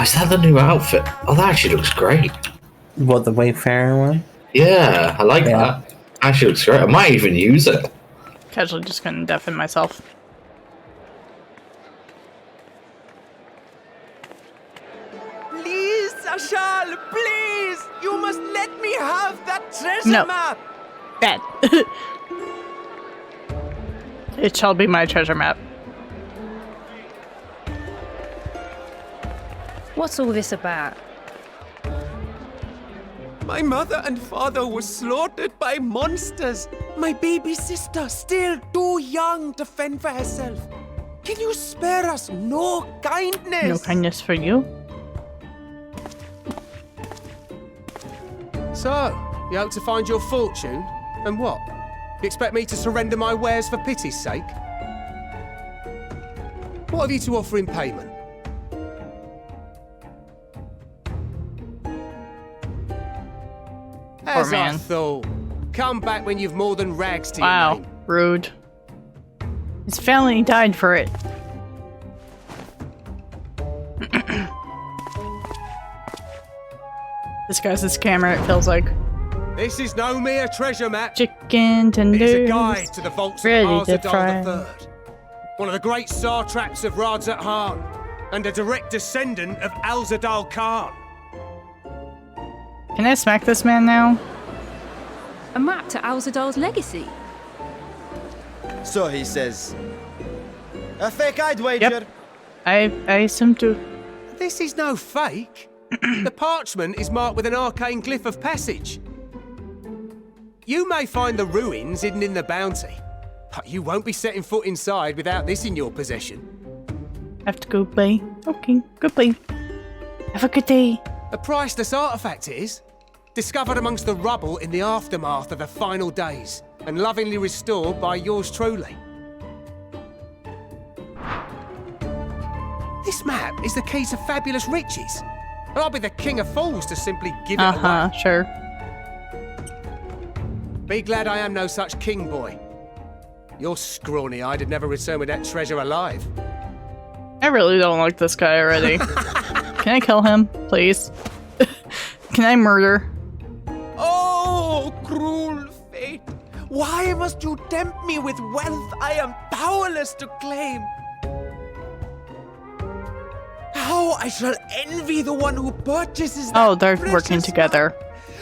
is that the new outfit? Oh, that actually looks great. What, the Wayfarer one? Yeah, I like that. Actually looks great. I might even use it. Casually just gonna deafen myself. Please, Ashal, please! You must let me have that treasure map! Bad. It shall be my treasure map. What's all this about? My mother and father were slaughtered by monsters. My baby sister, still too young to fend for herself. Can you spare us no kindness? No kindness for you? So, you hope to find your fortune? And what? You expect me to surrender my wares for pity's sake? What have you to offer in payment? As I thought. Come back when you've more than rags to your name. Rude. His family died for it. This guy's his camera, it feels like. This is no mere treasure map. Chicken tenders. It is a guide to the vaults of ready to Arzadal III, one of the great satraps of Radzat Khan, and a direct descendant of Alzadal Khan. Can I smack this man now? A map to Alzadal's legacy? So he says. A fake, I'd wager. Yep. I assume to. This is no fake. The parchment is marked with an arcane glyph of passage. You may find the ruins hidden in the bounty, but you won't be setting foot inside without this in your possession. Have to go play. Okay, goodbye. Have a good day. A priceless artifact it is, discovered amongst the rubble in the aftermath of the final days, and lovingly restored by yours truly. This map is the key to fabulous riches, and I'll be the king of fools to simply give it away. Sure. Be glad I am no such king, boy. Your scrawny-eyed would never return with that treasure alive. I really don't like this guy already. Can I kill him, please? Can I murder? Oh, cruel fate! Why must you tempt me with wealth I am powerless to claim? How I shall envy the one who purchases that. Oh, they're working together.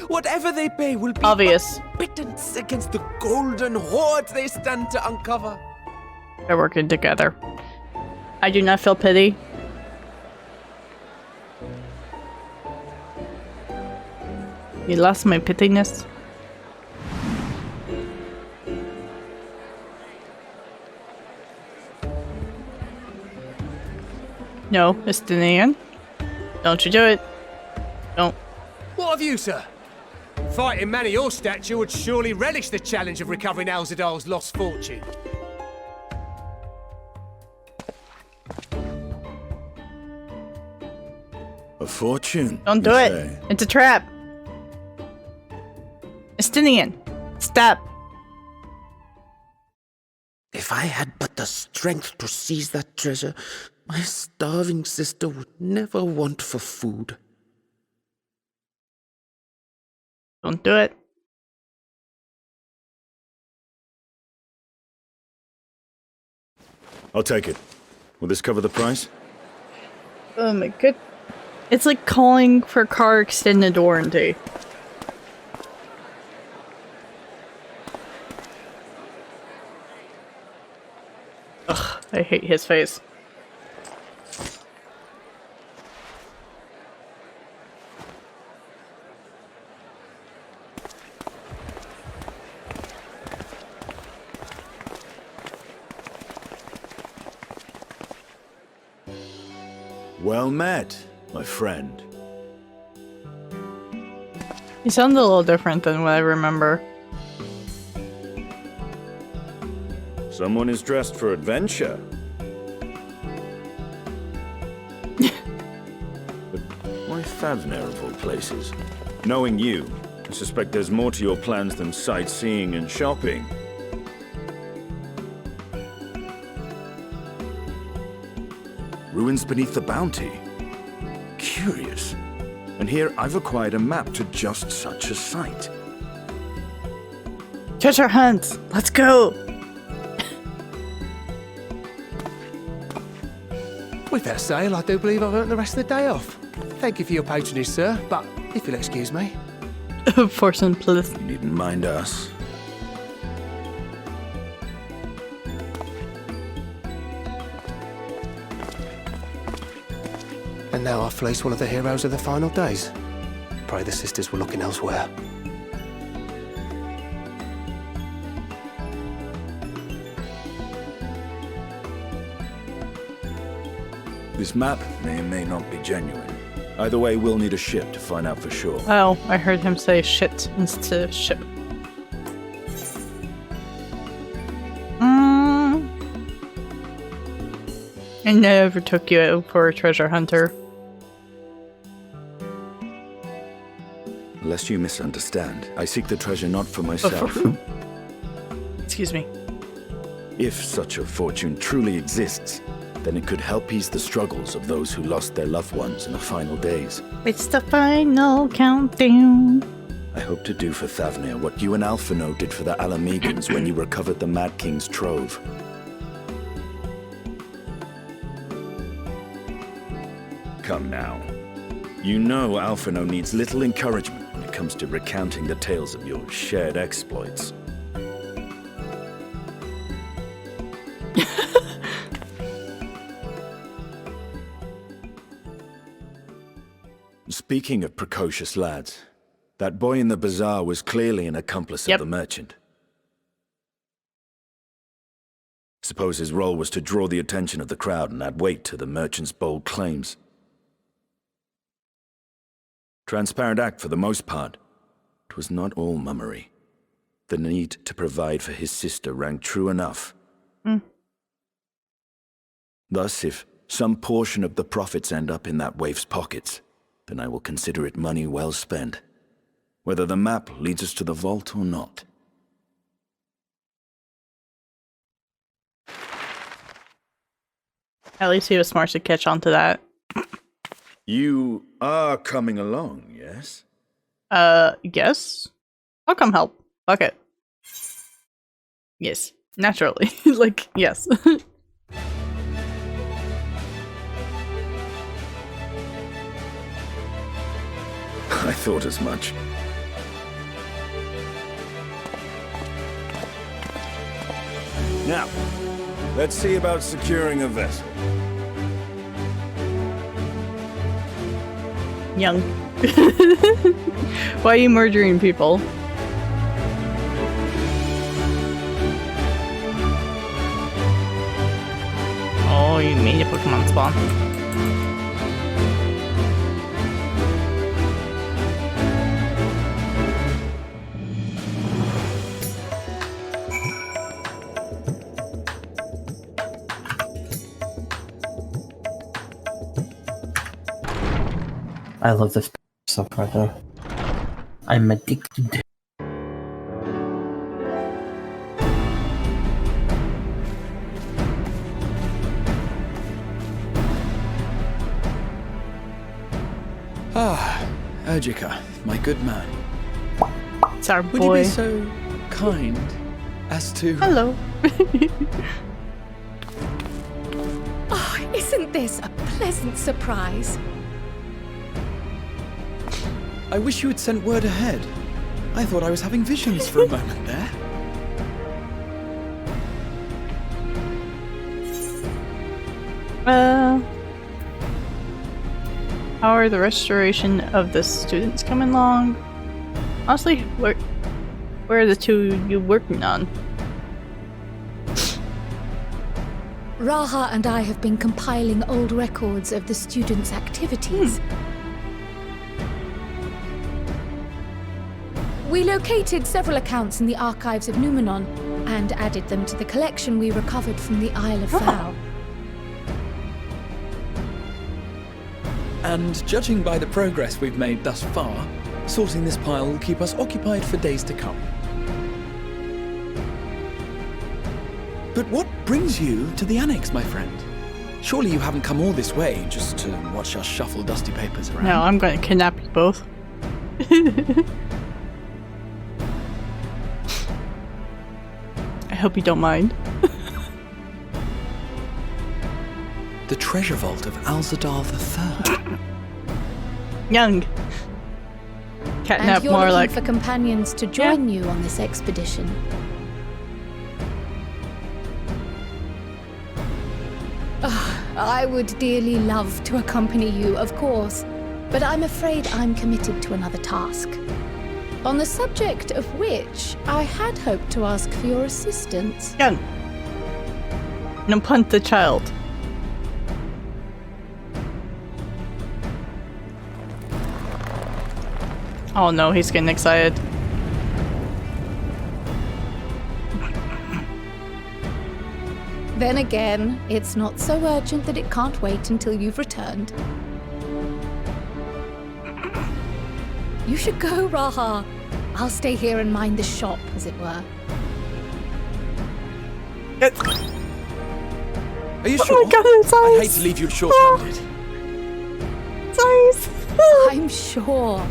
Whatever they pay will be obvious. Pittance against the golden hoard they stand to uncover. They're working together. I do not feel pity. You lost my pityness. No, Estinian. Don't you do it. Don't. What of you, sir? Fighting man of your stature would surely relish the challenge of recovering Alzadal's lost fortune. A fortune? Don't do it. It's a trap. Estinian, stop. If I had but the strength to seize that treasure, my starving sister would never want for food. Don't do it. I'll take it. Will this cover the price? Oh my god. It's like calling for car extended warranty. Ugh, I hate his face. Well met, my friend. He sounds a little different than what I remember. Someone is dressed for adventure. But why Favner of all places? Knowing you, I suspect there's more to your plans than sightseeing and shopping. Ruins beneath the Bounty. curious. And here I've acquired a map to just such a site. Treasure hunt! Let's go! With that sale, I do believe I've earned the rest of the day off. Thank you for your patronage, sir, but if you'll excuse me. Fortune, please. You needn't mind us. And now I fleece one of the heroes of the final days. Pray the sisters were looking elsewhere. This map may or may not be genuine. Either way, we'll need a ship to find out for sure. Oh, I heard him say shit instead of ship. I never took you out for a treasure hunter. Lest you misunderstand, I seek the treasure not for myself. Excuse me. If such a fortune truly exists, then it could help ease the struggles of those who lost their loved ones in the final days. It's the final countdown. I hope to do for Thavnir what you and Alphino did for the Alamegans when you recovered the Mad King's trove. Come now. You know Alphino needs little encouragement when it comes to recounting the tales of your shared exploits. Speaking of precocious lads, that boy in the bazaar was clearly an accomplice of the merchant. Suppose his role was to draw the attention of the crowd and add weight to the merchant's bold claims. Transparent act for the most part. It was not all mummery. The need to provide for his sister rang true enough. Thus, if some portion of the profits end up in that waif's pockets, then I will consider it money well spent, whether the map leads us to the vault or not. At least he was smart to catch on to that. You are coming along, yes? Yes? I'll come help. Fuck it. Yes. Naturally. Like, yes. I thought as much. Now, let's see about securing a vessel. Young. Why are you murdering people? Oh, you made a Pokemon spawn. I love this so far though. I'm addicted. Ah, Urgica, my good man. It's our Would boy. you be so kind as to... Hello. Oh, isn't this a pleasant surprise? I wish you had sent word ahead. I thought I was having visions for a moment there. How are the restoration of the students coming along? Honestly, where are the two you working on? Raha and I have been compiling old records of the students' activities. We located several accounts in the archives of Numenon and added them to the collection we recovered from the Isle of Fowl. And judging by the progress we've made thus far, sorting this pile will keep us occupied for days to come. But what brings you to the Annex, my friend? Surely you haven't come all this way just to watch us shuffle dusty papers around. No, I'm going to kidnap you both. I hope you don't mind. The treasure vault of Alzadal III. Young. Catnap And you're more looking like. for companions to join you on this expedition. I would dearly love to accompany you, of course, but I'm afraid I'm committed to another task. On the subject of which, I had hoped to ask for your assistance. Young. No, punt the child. Oh no, he's getting excited. Then again, it's not so urgent that it can't wait until you've returned. You should go, Raha. I'll stay here and mind the shop, as it were. Are you Oh sure? my God, it's I'd eyes. hate to leave you short-handed. Eyes. I'm sure.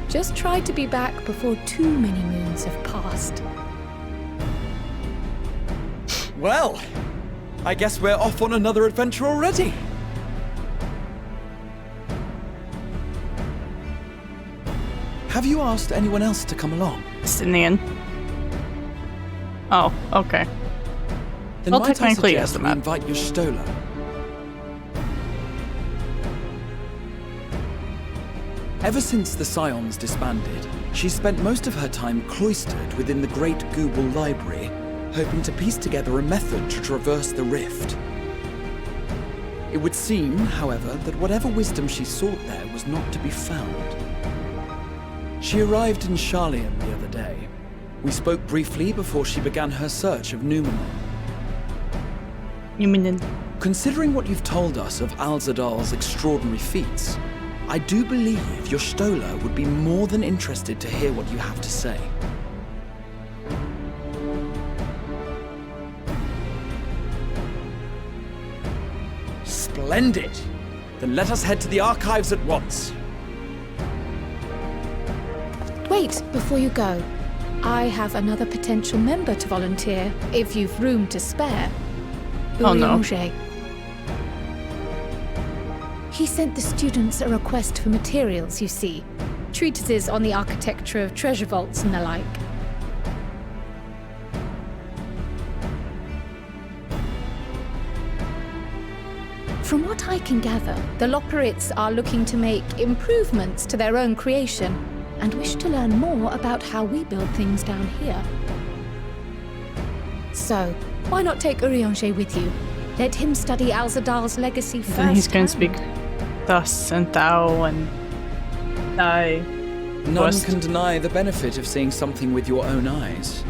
Just try to be back before too many moons have passed. Well, I guess we're off on another adventure already. Have you asked anyone else to come along? It's in the end. Oh, okay. Then Well, might I technically, yes, suggest the we map. invite your Stola. Ever since the Scions disbanded, she spent most of her time cloistered within the Great Google Library, hoping to piece together a method to traverse the rift. It would seem, however, that whatever wisdom she sought there was not to be found. She arrived in Charlian the other day. We spoke briefly before she began her search of Numenor. You mean Considering what you've told us of Alzadal's extraordinary feats, I do believe your Stola would be more than interested to hear what you have to say. Splendid! Then let us head to the archives at once. Wait, before you go. I have another potential member to volunteer, if you've room to spare. Oh, no. Urianger. He sent the students a request for materials, you see. Treatises on the architecture of treasure vaults and the like. From what I can gather, the Loperites are looking to make improvements to their own creation and wish to learn more about how we build things down here. So, why not take Urianger with you? Let him study Alzadal's legacy first. then he's going to speak thus and thou and thy. None West. can deny the benefit of seeing something with your own eyes.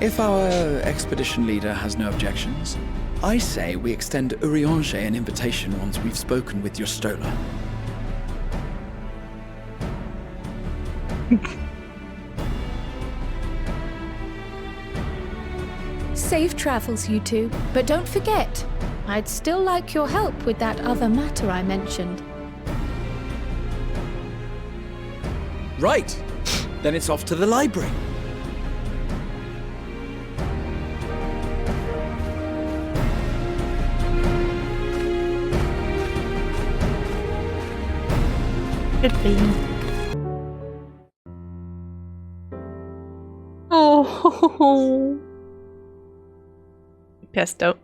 If our expedition leader has no objections, I say we extend Urianger an invitation once we've spoken with your Stola. Safe travels, you two. But don't forget, I'd still like your help with that other matter I mentioned. Right! Then it's off to the library. Could be. Oh. Pesto.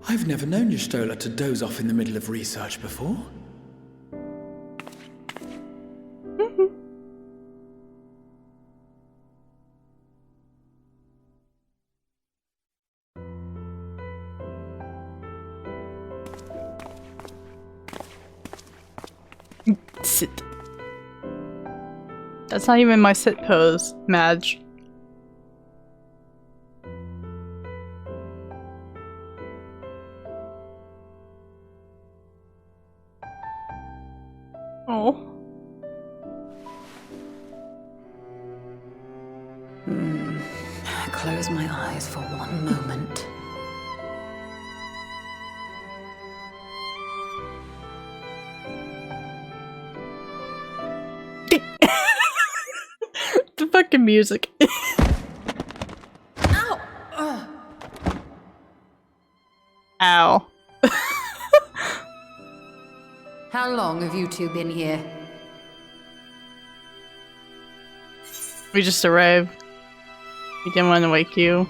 I've never known your Stola to doze off in the middle of research before. Sit. That's not even my sit pose, Madge. close my eyes for one moment. The fucking music. Ow! Ow. How long have you two been here? We just arrived. We didn't want to wake you.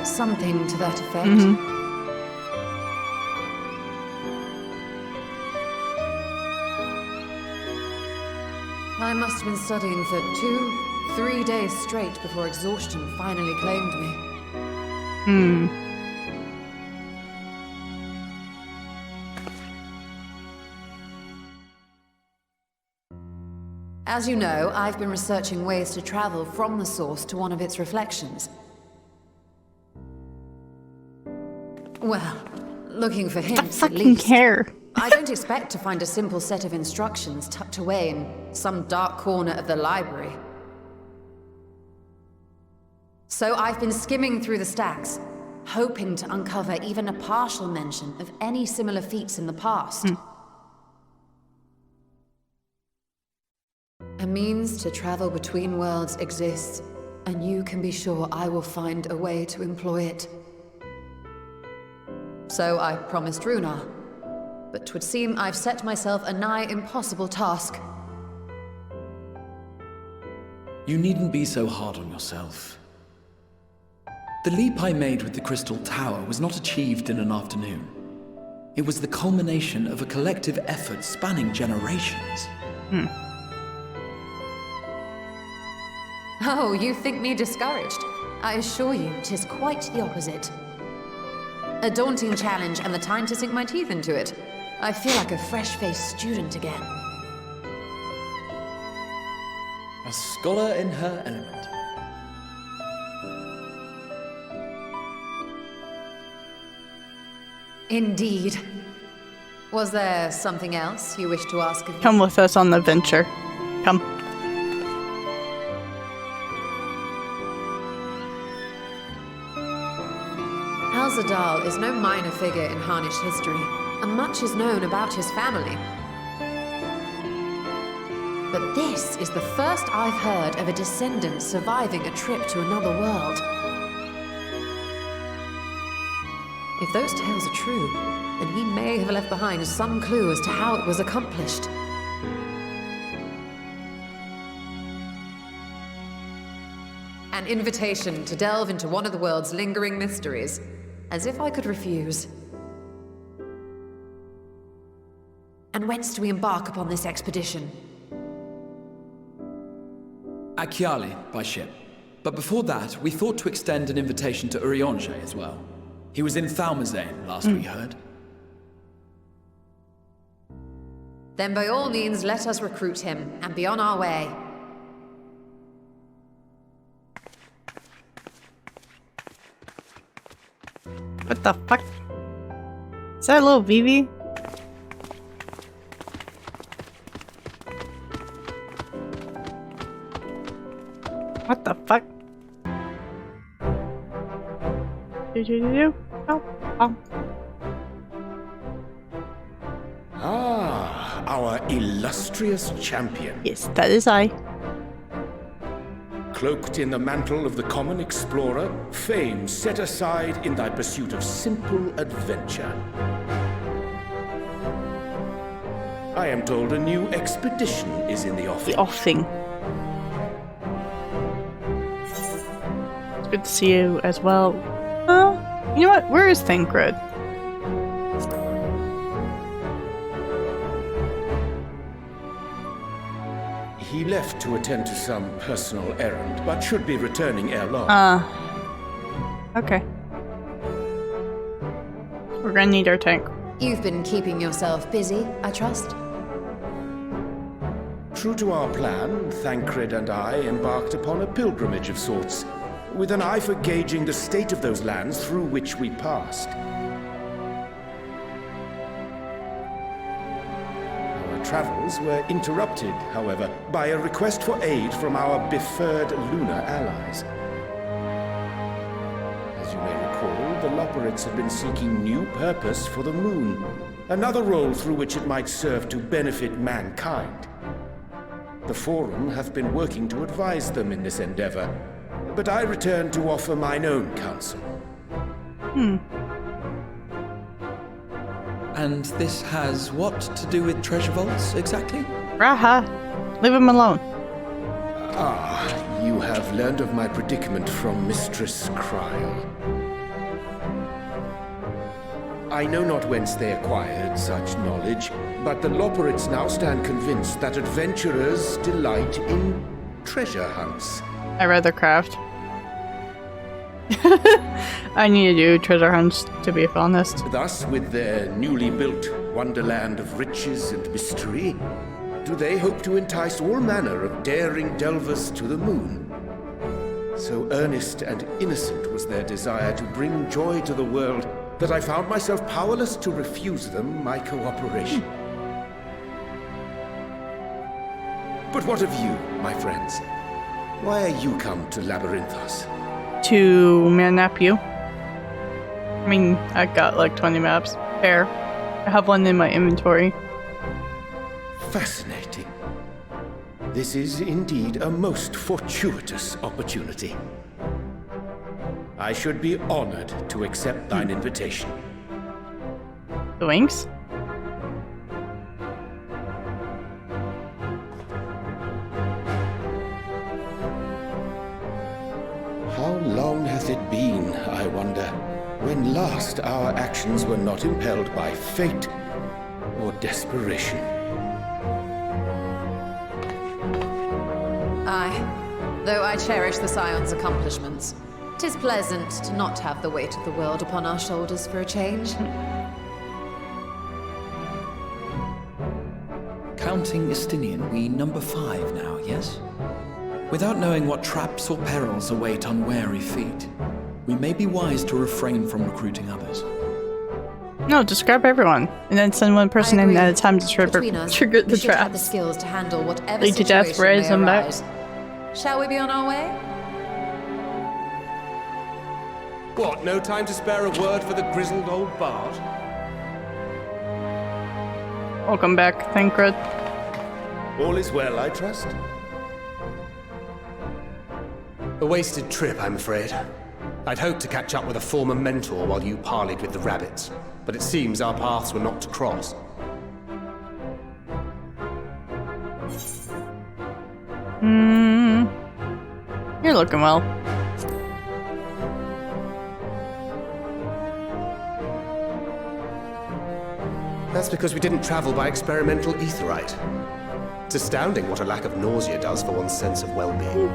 Something to that effect. I must have been studying for 2-3 days straight before exhaustion finally claimed me. As you know, I've been researching ways to travel from the source to one of its reflections. Well, looking for hints at fucking least. care. I don't expect to find a simple set of instructions tucked away in some dark corner of the library. So I've been skimming through the stacks, hoping to uncover even a partial mention of any similar feats in the past. A means to travel between worlds exists, and you can be sure I will find a way to employ it. So I promised Runar, but 'twould seem I've set myself a nigh impossible task. You needn't be so hard on yourself. The leap I made with the Crystal Tower was not achieved in an afternoon. It was the culmination of a collective effort spanning generations. Oh, you think me discouraged? I assure you, 'tis quite the opposite. A daunting challenge and the time to sink my teeth into it. I feel like a fresh-faced student again. A scholar in her element. Indeed. Was there something else you wish to ask of me? Come with us on the venture. Come. Al-Zadal is no minor figure in Harnish history, and much is known about his family. But this is the first I've heard of a descendant surviving a trip to another world. If those tales are true, then he may have left behind some clue as to how it was accomplished. An invitation to delve into one of the world's lingering mysteries. As if I could refuse. And whence do we embark upon this expedition? Akyali, by ship. But before that, we thought to extend an invitation to Urianger as well. He was in Thalmazane, last we heard. Then by all means, let us recruit him, and be on our way. What the fuck? Is that a little Vivi? What the fuck? Ah, our illustrious champion. Yes, that is I. Cloaked in the mantle of the common explorer, fame set aside in thy pursuit of simple adventure. I am told a new expedition is in the offing. The offing. It's good to see you as well. You know what? Where is Thancred? He left to attend to some personal errand, but should be returning ere long. Okay. We're gonna need our tank. You've been keeping yourself busy, I trust? True to our plan, Thancred and I embarked upon a pilgrimage of sorts. with an eye for gauging the state of those lands through which we passed. Our travels were interrupted, however, by a request for aid from our beferred lunar allies. As you may recall, the Loperids had been seeking new purpose for the moon, another role through which it might serve to benefit mankind. The Forum hath been working to advise them in this endeavor, but I return to offer mine own counsel. And this has what to do with treasure vaults, exactly? Raha! Leave him alone. Ah, you have learned of my predicament from Mistress Cryle. I know not whence they acquired such knowledge, but the Loperids now stand convinced that adventurers delight in treasure hunts. I rather craft. I need to do treasure hunts, to be honest. Thus, with their newly built wonderland of riches and mystery, do they hope to entice all manner of daring delvers to the moon. So earnest and innocent was their desire to bring joy to the world that I found myself powerless to refuse them my cooperation. But what of you, my friends? Why are you come to Labyrinthos? To man-nap you. I mean, I got like 20 maps. Fair. I have one in my inventory. Fascinating. This is indeed a most fortuitous opportunity. I should be honored to accept thine invitation. The wings? How long hath it been, I wonder, when last our actions were not impelled by fate or desperation? Aye, though I cherish the Scion's accomplishments, 'tis pleasant to not have the weight of the world upon our shoulders for a change. Counting Estinian, we number 5 now, yes? Without knowing what traps or perils await unwary feet, we may be wise to refrain from recruiting others. No, just grab everyone, and then send one person in at a time to trigger Between us, the we should have the traps. skills to handle whatever Lead to death, situation raise may them back. arise. Shall we be on our way? What, no time to spare a word for the grizzled old bard? Welcome back, Thancred. All is well, I trust? A wasted trip, I'm afraid. I'd hoped to catch up with a former mentor while you parleyed with the rabbits, but it seems our paths were not to cross. You're looking well. That's because we didn't travel by experimental etherite. It's astounding what a lack of nausea does for one's sense of well-being.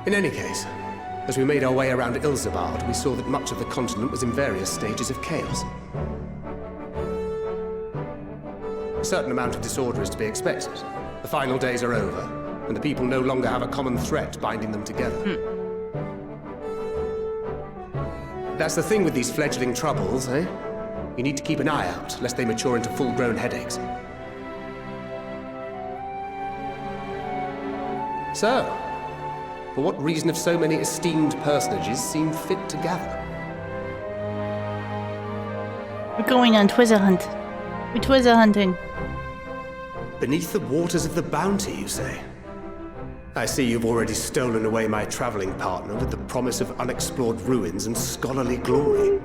In any case, as we made our way around Ilzabard, we saw that much of the continent was in various stages of chaos. A certain amount of disorder is to be expected. The final days are over, and the people no longer have a common threat binding them together. That's the thing with these fledgling troubles, eh? You need to keep an eye out, lest they mature into full-grown headaches. So, for what reason have so many esteemed personages seemed fit to gather? We're going on Twizzle hunt. We're Twizzle hunting. Beneath the waters of the Bounty, you say? I see you've already stolen away my traveling partner with the promise of unexplored ruins and scholarly glory.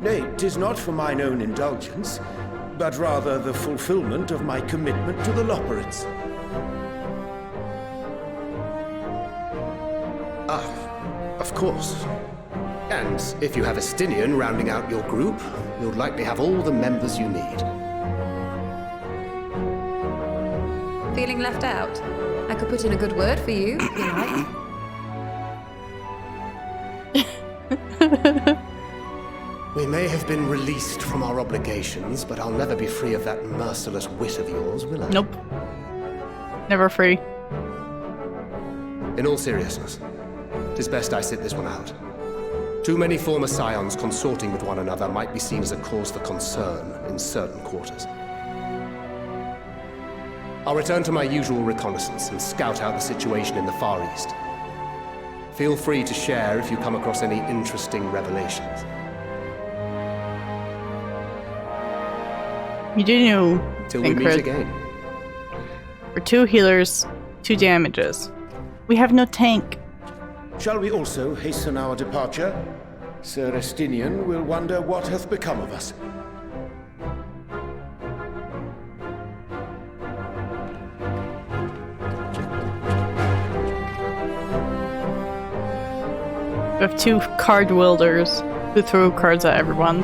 Nay, 'tis not for mine own indulgence, but rather the fulfillment of my commitment to the Loperids. Ah, of course. And if you have Estinian rounding out your group, you'll likely have all the members you need. Feeling left out? I could put in a good word for you, if you like. We may may have been released from our obligations, but I'll never be free of that merciless wit of yours, will I? Nope. Never free. In all seriousness, it is best I sit this one out. Too many former scions consorting with one another might be seen as a cause for concern in certain quarters. I'll return to my usual reconnaissance and scout out the situation in the Far East. Feel free to share if you come across any interesting revelations. You do know. Till we meet again. For 2 healers, 2 damages. We have no tank. Shall we also hasten our departure? Sir Estinian will wonder what hath become of us. We have 2 card wielders who throw cards at everyone.